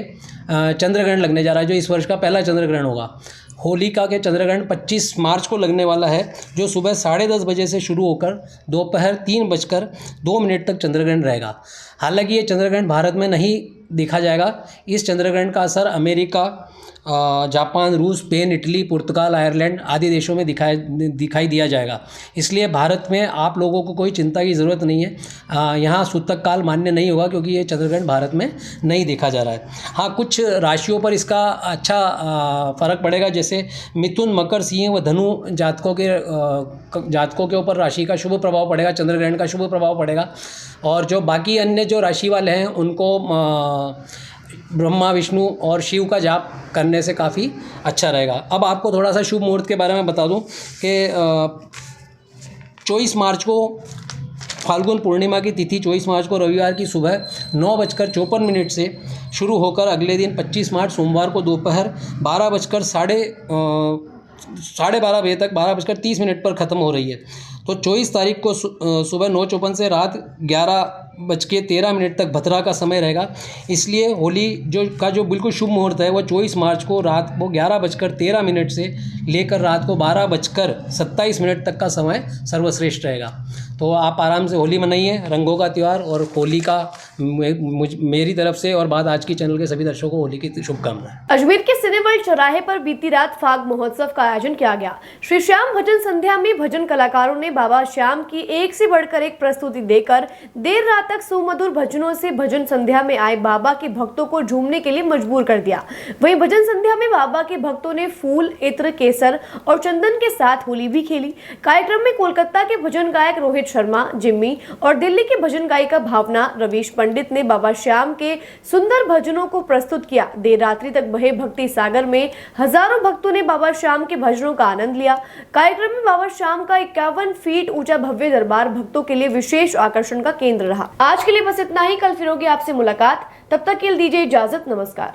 चंद्रग्रहण लगने जा रहा है, जो इस वर्ष का पहला चंद्रग्रहण होगा। होलिका के चंद्रग्रहण 25 मार्च को लगने वाला है, जो सुबह 10:30 बजे से शुरू होकर दोपहर 3:02 तक चंद्रग्रहण रहेगा। हालांकि ये चंद्रग्रहण भारत में नहीं देखा जाएगा। इस चंद्रग्रहण का असर अमेरिका, जापान, रूस, स्पेन, इटली, पुर्तगाल, आयरलैंड आदि देशों में दिखाई दिया जाएगा। इसलिए भारत में आप लोगों को कोई चिंता की ज़रूरत नहीं है। यहाँ सूतक काल मान्य नहीं होगा क्योंकि ये चंद्रग्रहण भारत में नहीं देखा जा रहा है। हाँ, कुछ राशियों पर इसका अच्छा फ़र्क पड़ेगा, जैसे मिथुन, मकर, सिंह व धनु जातकों के ऊपर राशि का शुभ प्रभाव पड़ेगा, चंद्रग्रहण का शुभ प्रभाव पड़ेगा। और जो बाकी अन्य जो राशि वाले हैं उनको ब्रह्मा, विष्णु और शिव का जाप करने से काफ़ी अच्छा रहेगा। अब आपको थोड़ा सा शुभ मुहूर्त के बारे में बता दूं कि 24 मार्च को फाल्गुन पूर्णिमा की तिथि 24 मार्च को रविवार की सुबह 9:54 से शुरू होकर अगले दिन 25 मार्च सोमवार को दोपहर 12:30 बजे तक 12:30 पर ख़त्म हो रही है। तो 24 तारीख को सुबह 9:54 से रात 11:13 तक भद्रा का समय रहेगा। इसलिए होली जो बिल्कुल शुभ मुहूर्त है वो 24 मार्च को रात को 11:13 से लेकर रात को 12:27 तक का समय सर्वश्रेष्ठ रहेगा। तो आप आराम से होली मनाइए, रंगों का त्यौहार। और होली का मेरी तरफ से और बात आज की चैनल के सभी दर्शकों को होली की शुभकामनाएं। अजमेर के सिनेवर्ल्ड चौराहे पर बीती रात फाग महोत्सव का आयोजन किया गया। श्री श्याम भजन संध्या में भजन कलाकारों ने बाबा श्याम की एक से बढ़कर एक प्रस्तुति देकर देर रात तक सुमधुर भजनों से भजन संध्या में आए बाबा के भक्तों को झूमने के लिए मजबूर कर दिया। वहीं भजन संध्या में बाबा के भक्तों ने फूल, इत्र, केसर और चंदन के साथ होली भी खेली। कार्यक्रम में कोलकाता के भजन गायक रोहित शर्मा, जिम्मी और दिल्ली के भजन गायिका भावना रवीश पंडित ने बाबा श्याम के सुंदर भजनों को प्रस्तुत किया। देर रात्रि तक बहे भक्ति सागर में हजारों भक्तों ने बाबा श्याम के भजनों का आनंद लिया। कार्यक्रम में बाबा श्याम का 51 फीट ऊंचा भव्य दरबार भक्तों के लिए विशेष आकर्षण का केंद्र रहा। आज के लिए बस इतना ही। कल फिर होगी आपसे मुलाकात, तब तक के लिए दीजिए इजाजत। नमस्कार।